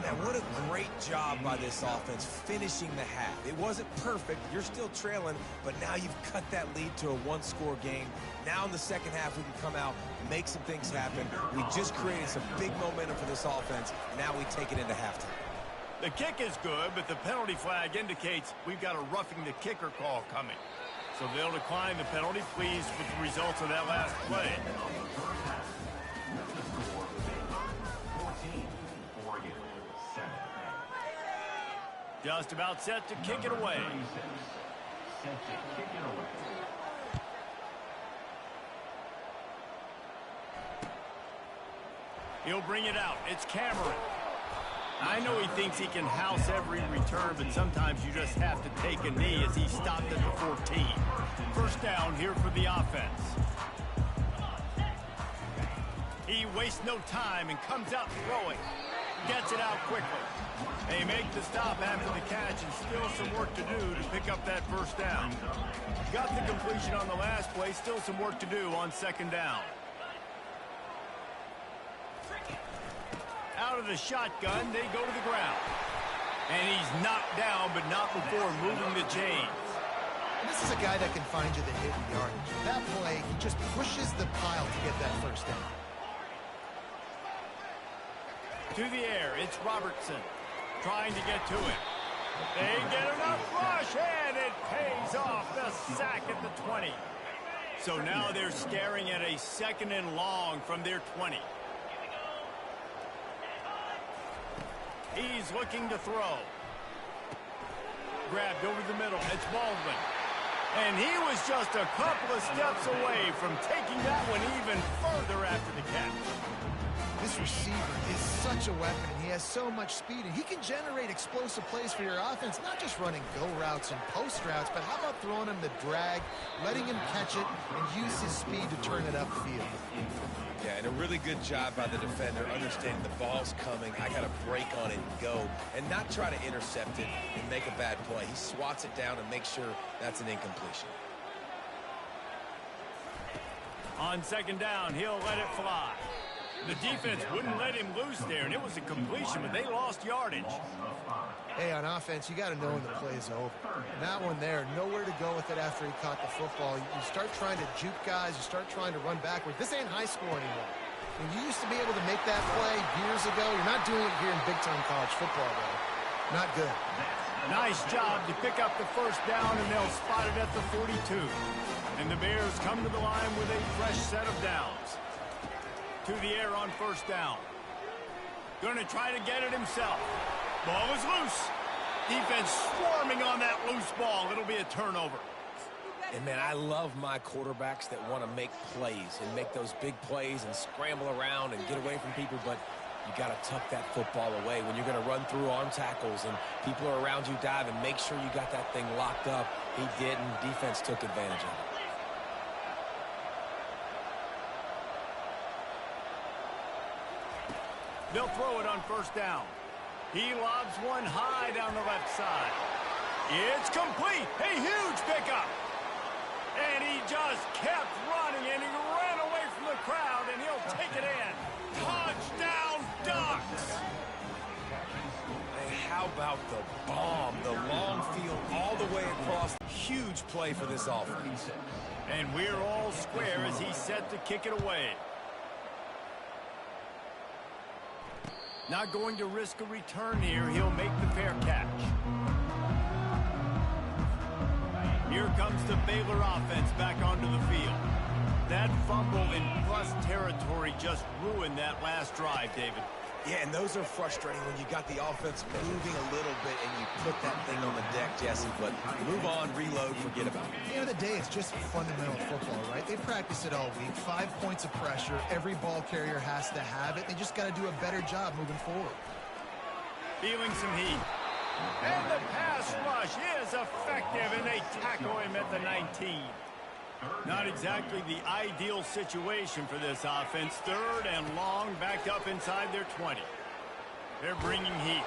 Man, what a great job by this offense finishing the half. It wasn't perfect. You're still trailing, but now you've cut that lead to a one-score game. Now in the second half, we can come out, make some things happen. We just created some big momentum for this offense. Now we take it into halftime. The kick is good, but the penalty flag indicates we've got a roughing the kicker call coming. So they'll decline the penalty, pleased with the results of that last play. Just about set to kick it away. He'll bring it out. It's Cameron. I know he thinks he can house every return, but sometimes you just have to take a knee as he stopped at the 14. First down here for the offense. He wastes no time and comes out throwing. Gets it out quickly. They make the stop after the catch and still some work to do to pick up that first down. Got the completion on the last play, still some work to do on second down. Out of the shotgun, they go to the ground. And he's knocked down, but not before moving the chains. And this is a guy that can find you the hidden yardage. That play, he just pushes the pile to get that first down. To the air, it's Robertson trying to get to it. They get enough rush, and it pays off the sack at the 20. So now they're staring at a 2nd and long from their 20. He's looking to throw. Grabbed over the middle. It's Baldwin. And he was just a couple of steps away from taking that one even further after the catch. This receiver is such a weapon, and he has so much speed, and he can generate explosive plays for your offense, not just running go routes and post routes, but how about throwing him the drag, letting him catch it, and use his speed to turn it upfield. Yeah, and a really good job by the defender, understanding the ball's coming, I got to break on it and go, and not try to intercept it and make a bad play. He swats it down and makes sure that's an incompletion. On second down, he'll let it fly. The defense wouldn't let him loose there, and it was a completion, but they lost yardage. Hey, on offense, you got to know when the play is over. And that one there, nowhere to go with it after he caught the football. You start trying to juke guys. You start trying to run backward. This ain't high school anymore. And you used to be able to make that play years ago. You're not doing it here in big-time college football, though. Not good. Nice job to pick up the first down, and they'll spot it at the 42. And the Bears come to the line with a fresh set of downs. To the air on first down. Going to try to get it himself. Ball is loose. Defense swarming on that loose ball. It'll be a turnover. And, man, I love my quarterbacks that want to make plays and make those big plays and scramble around and get away from people, but you got to tuck that football away when you're going to run through arm tackles and people are around you dive, and make sure you got that thing locked up. He didn't. Defense took advantage of it. They'll throw it on first down. He lobs one high down the left side. It's complete. A huge pickup. And he just kept running, and he ran away from the crowd, and he'll take it in. Touchdown, Ducks! Hey, how about the bomb? The long field all the way across. Huge play for this offense. And we're all square as he's set to kick it away. Not going to risk a return here. He'll make the fair catch. Here comes the Baylor offense back onto the field. That fumble in plus territory just ruined that last drive, David. Yeah, and those are frustrating when you got the offense moving a little bit and you put that thing on the deck, Jesse. But move on, reload, forget about it. At the end of the day, it's just fundamental football, right? They practice it all week. 5 points of pressure. Every ball carrier has to have it. They just got to do a better job moving forward. Feeling some heat. And the pass rush is effective, and they tackle him at the 19. Not exactly the ideal situation for this offense. 3rd and long, backed up inside their 20. They're bringing heat.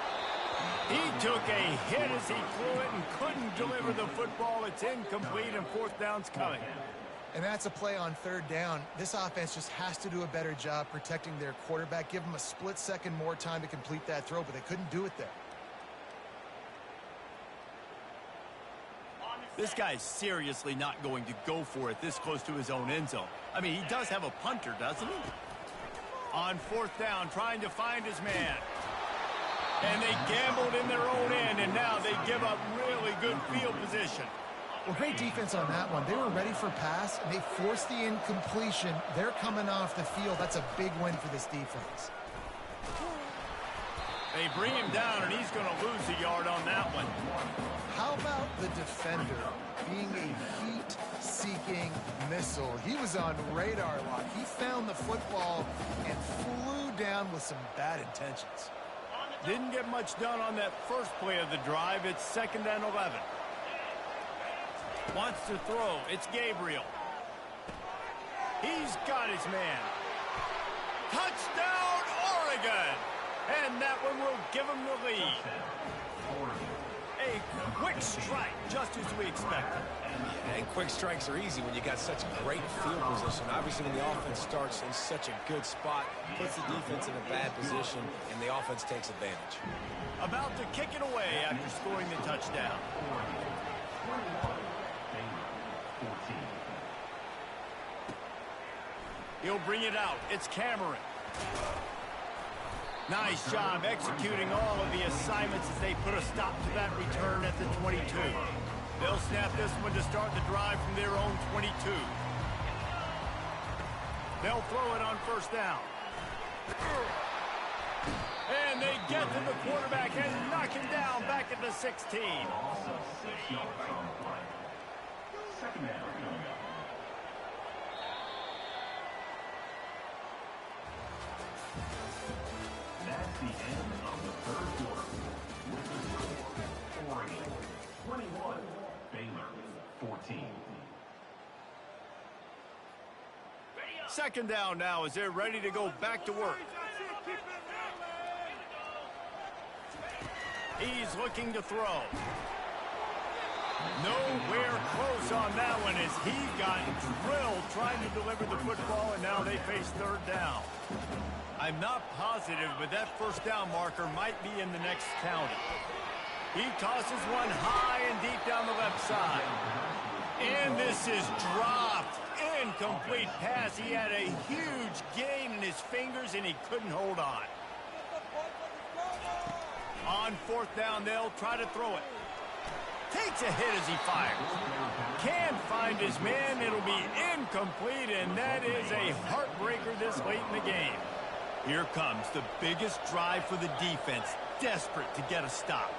He took a hit as he threw it and couldn't deliver the football. It's incomplete, and 4th down's coming. And that's a play on 3rd down. This offense just has to do a better job protecting their quarterback. Give them a split second more time to complete that throw, but they couldn't do it there. This guy's seriously not going to go for it this close to his own end zone. I mean, he does have a punter, doesn't he? On 4th down, trying to find his man. And they gambled in their own end, and now they give up really good field position. Well, great defense on that one. They were ready for pass, and they forced the incompletion. They're coming off the field. That's a big win for this defense. They bring him down, and he's going to lose a yard on that one. How about the defender being a heat-seeking missile? He was on radar lock. He found the football and flew down with some bad intentions. Didn't get much done on that first play of the drive. It's 2nd and 11. Wants to throw. It's Gabriel. He's got his man. Touchdown, Oregon! And that one will give them the lead. A quick strike, just as we expected. And quick strikes are easy when you got such great field position. Obviously, when the offense starts in such a good spot, puts the defense in a bad position, and the offense takes advantage. About to kick it away after scoring the touchdown. He'll bring it out. It's Cameron. Nice job executing all of the assignments as they put a stop to that return at the 22. They'll snap this one to start the drive from their own 22. They'll throw it on first down. And they get to the quarterback and knock him down back at the 16. That's the end of the third quarter. With the score, Oregon 21, Baylor 14. Second down now as they're ready to go back to work. He's looking to throw. Nowhere close on that one as he got drilled trying to deliver the football, and now they face third down. I'm not positive, but that first down marker might be in the next county. He tosses one high and deep down the left side. And this is dropped. Incomplete pass. He had a huge gain in his fingers, and he couldn't hold on. On fourth down, they'll try to throw it. Takes a hit as he fires. Can't find his man. It'll be incomplete, and that is a heartbreaker this late in the game. Here comes the biggest drive for the defense, desperate to get a stop.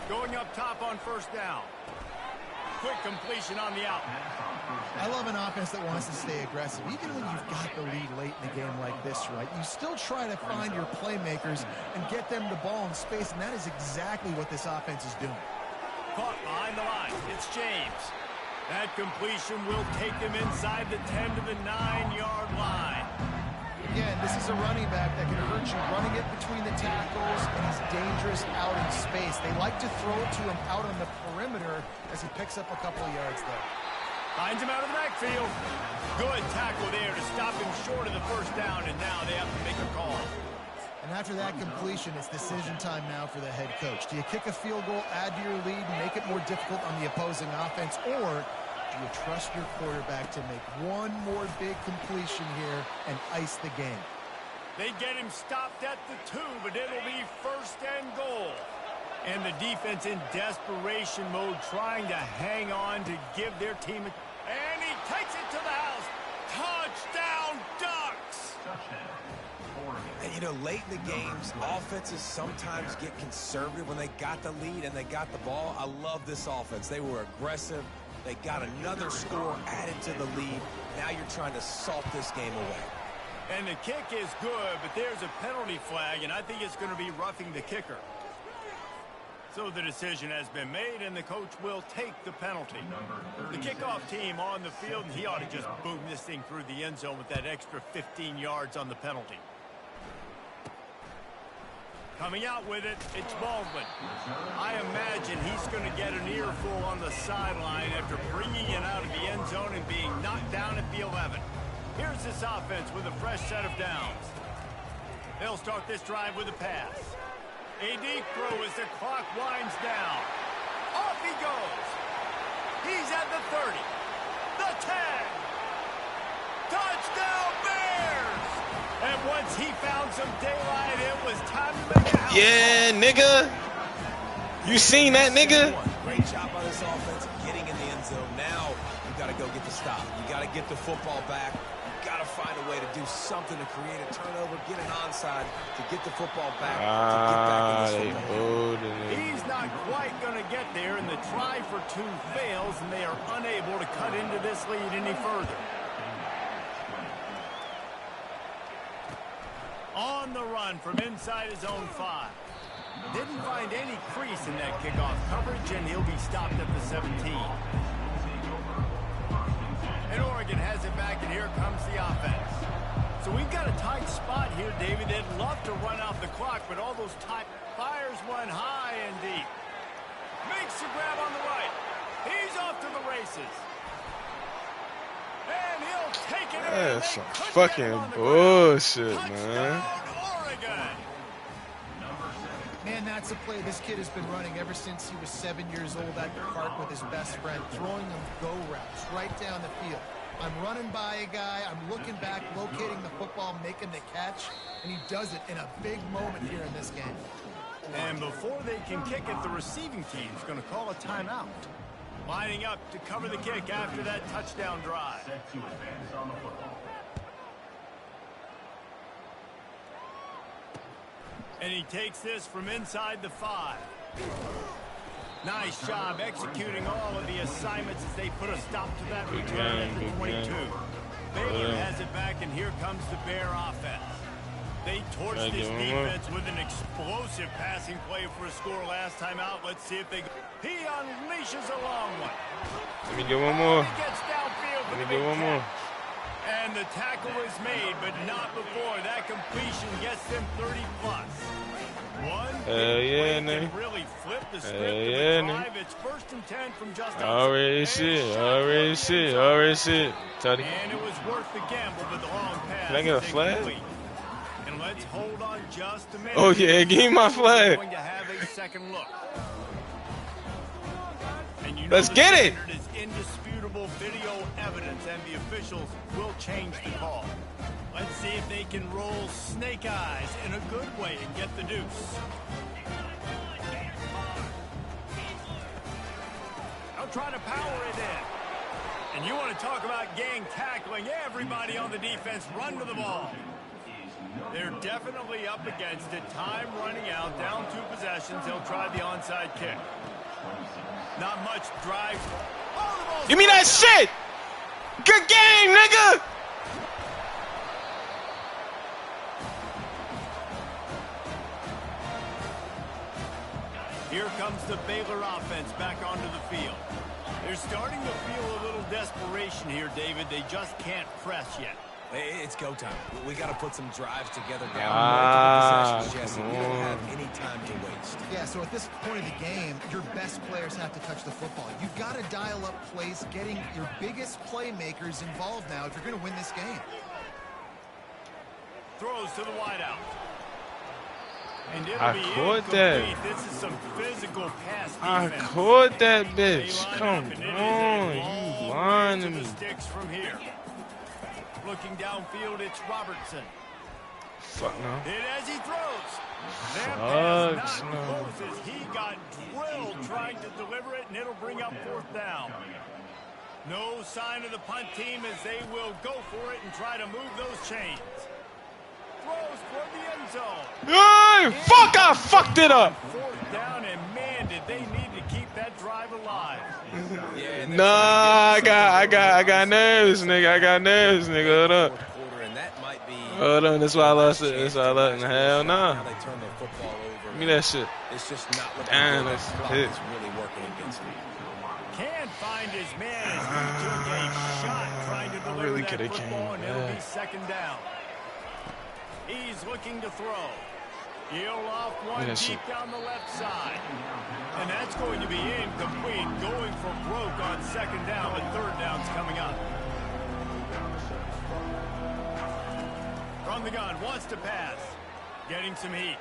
Going up top on first down. Quick completion on the out. I love an offense that wants to stay aggressive. Even when you've got the lead late in a game like this, right, you still try to find your playmakers and get them the ball in space, and that is exactly what this offense is doing. Caught behind the line. It's James. That completion will take them inside the 10 to the 9-yard line. Again, this is a running back that can hurt you running it between the tackles, and he's dangerous out in space. They like to throw it to him out on the perimeter as he picks up a couple of yards there. Finds him out of the backfield. Good tackle there to stop him short of the first down, and now they have to make a call. And after that completion, it's decision time now for the head coach. Do you kick a field goal, add to your lead, and make it more difficult on the opposing offense, or do you trust your quarterback to make one more big completion here and ice the game? They get him stopped at the 2, but it'll be first and goal. And the defense in desperation mode trying to hang on to give their team a... And he takes it to the house. Touchdown, Ducks! And, you know, late in the games, offenses sometimes get conservative when they got the lead and they got the ball. I love this offense. They were aggressive. They got another score added to the lead. Now you're trying to salt this game away. And the kick is good, but there's a penalty flag, and I think it's going to be roughing the kicker. So the decision has been made, and the coach will take the penalty. The kickoff team on the field, and he ought to just boom this thing through the end zone with that extra 15 yards on the penalty. Coming out with it, it's Baldwin. I imagine he's going to get an earful on the sideline after bringing it out of the end zone and being knocked down at the 11. Here's this offense with a fresh set of downs. They'll start this drive with a pass. A deep throw as the clock winds down. Off he goes. He's at the 30. The 10. Touchdown Bears! And once he found some daylight, it was time to make a house. Yeah, nigga. You seen that, nigga? Great job by this offense getting in the end zone. Now you got to go get the stop. You got to get the football back. You got to find a way to do something to create a turnover, get an onside, to get the football back, to get back in this football. He's not quite going to get there, and the try for 2 fails, and they are unable to cut into this lead any further. On the run from inside his own 5. Didn't find any crease in that kickoff coverage, and he'll be stopped at the 17. And Oregon has it back, and here comes the offense. So we've got a tight spot here, David. They'd love to run out the clock, but all those tight fires one high and deep. Makes the grab on the right. He's off to the races. And he'll take it in. That's some fucking bullshit, man. Oregon. Man, that's a play this kid has been running ever since he was 7 years old at the park with his best friend, throwing them go routes right down the field. I'm running by a guy, I'm looking back, locating the football, making the catch, and he does it in a big moment here in this game. And before they can kick it, the receiving team's going to call a timeout. Lining up to cover the kick after that touchdown drive. Set to advance on the football. And he takes this from inside the 5. Nice job executing all of the assignments as they put a stop to that return at the 22. Baylor has it back, and here comes the Bear offense. They torched this defense with an explosive passing play for a score last time out. Let's see if they go. He unleashes a long one. Let me get one more. He gets downfield. Let me get one more. And the tackle is made, but not before. That completion gets them 30+. One yeah, can really flip the script of the drive. It's 1st and 10 from just outside. Already see it. And it was worth the gamble, but the long pass. Can I get a flag? And let's hold on just a minute. Oh, yeah, give me my flag. Going to have a second look. And you know Let's get it. Is indisputable video evidence, and the officials will change the call. Let's see if they can roll snake eyes in a good way and get the deuce. They'll try to power it in. And you want to talk about gang tackling. Everybody on the defense run to the ball. They're definitely up against it. Time running out. Down 2 possessions. They'll try the onside kick. Not much drive. Oh, give me that shit. Good game, nigga. Here comes the Baylor offense back onto the field. They're starting to feel a little desperation here, David. They just can't press yet. It's go time. We got to put some drives together down. Multiple possessions, Jesse. We don't have any time to waste. Yeah, so at this point of the game, your best players have to touch the football. You've got to dial up plays, getting your biggest playmakers involved now if you're going to win this game. Throws to the wideout. And I caught that. This is some physical pass defense. I caught that bitch. Come on, you lying to me. Sticks from here. Looking downfield, it's Robertson. Fuck no. Hit as he throws. That pass not close as he got drilled trying to deliver it, and it'll bring up 4th down. No sign of the punt team as they will go for it and try to move those chains. Throws toward the end zone. Hey, fuck, I fucked it up. 4th down, and man, did they need to keep that drive alive. Nah, I got nerves, nigga. Hold up. Hold on, that's why I lost it. That's why I lost it. Hell no. Give me that shit. It's just not looking damn, good. that's It's hit. really working against me. Can't find his man as he took a shot trying to deliver really that coulda football, came and it'll be back. 2nd down. He's looking to throw. He'll off one deep down the left side. And that's going to be incomplete. Going for broke on 2nd down, but 3rd down's coming up. From the gun, wants to pass. Getting some heat.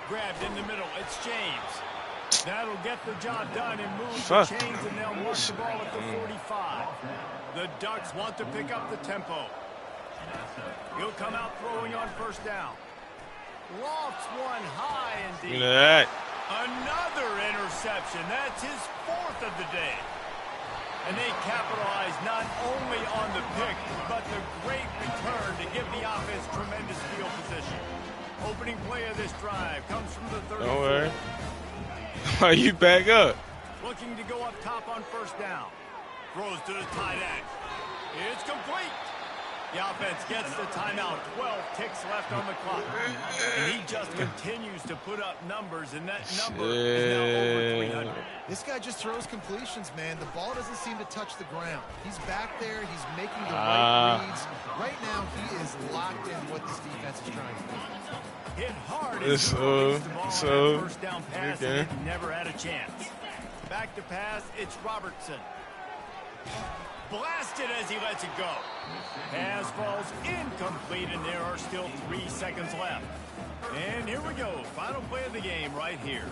Grabbed in the middle. It's James. That'll get the job done and move the chains, and they'll mark the ball at the 45. The Ducks want to pick up the tempo. He'll come out throwing on 1st down. Lofts one high and deep. Another interception. That's his 4th of the day. And they capitalize not only on the pick, but the great return to give the offense tremendous field position. Opening play of this drive comes from the 34. Don't worry. Why you back up? Looking to go up top on 1st down. Throws to the tight end. It's complete. The offense gets the timeout. 12 ticks left on the clock. And he just continues to put up numbers, and that number is now over 300. This guy just throws completions, man. The ball doesn't seem to touch the ground. He's back there. He's making the right reads. Right now, he is locked in what this defense is trying to do. Hit hard It's as he released the ball on so that first down pass, okay. and it never had a chance. Back to pass, it's Robertson. Blasted as he lets it go. Pass falls incomplete, and there are still 3 seconds left. And here we go. Final play of the game right here.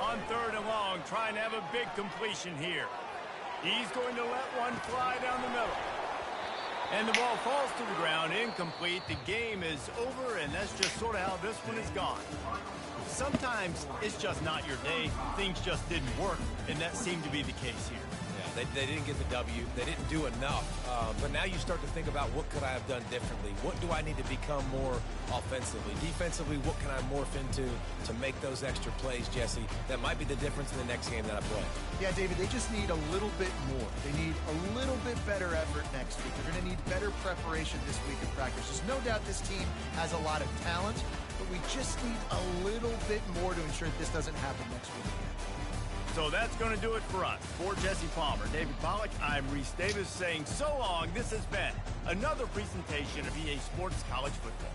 On 3rd and long, trying to have a big completion here. He's going to let one fly down the middle. And the ball falls to the ground, incomplete. The game is over, and that's just sort of how this one is gone. Sometimes it's just not your day. Things just didn't work, and that seemed to be the case here. Yeah, they didn't get the W. They didn't do enough. But now you start to think about what could I have done differently? What do I need to become more offensively? Defensively, what can I morph into to make those extra plays, Jesse? That might be the difference in the next game that I play. Yeah, David, they just need a little bit more. They need a little bit better effort next week. They're going to need better preparation this week in practice. There's no doubt this team has a lot of talent, but we just need a little bit more to ensure that this doesn't happen next week again. So that's going to do it for us. For Jesse Palmer, David Pollack, I'm Reese Davis saying so long. This has been another presentation of EA Sports College Football.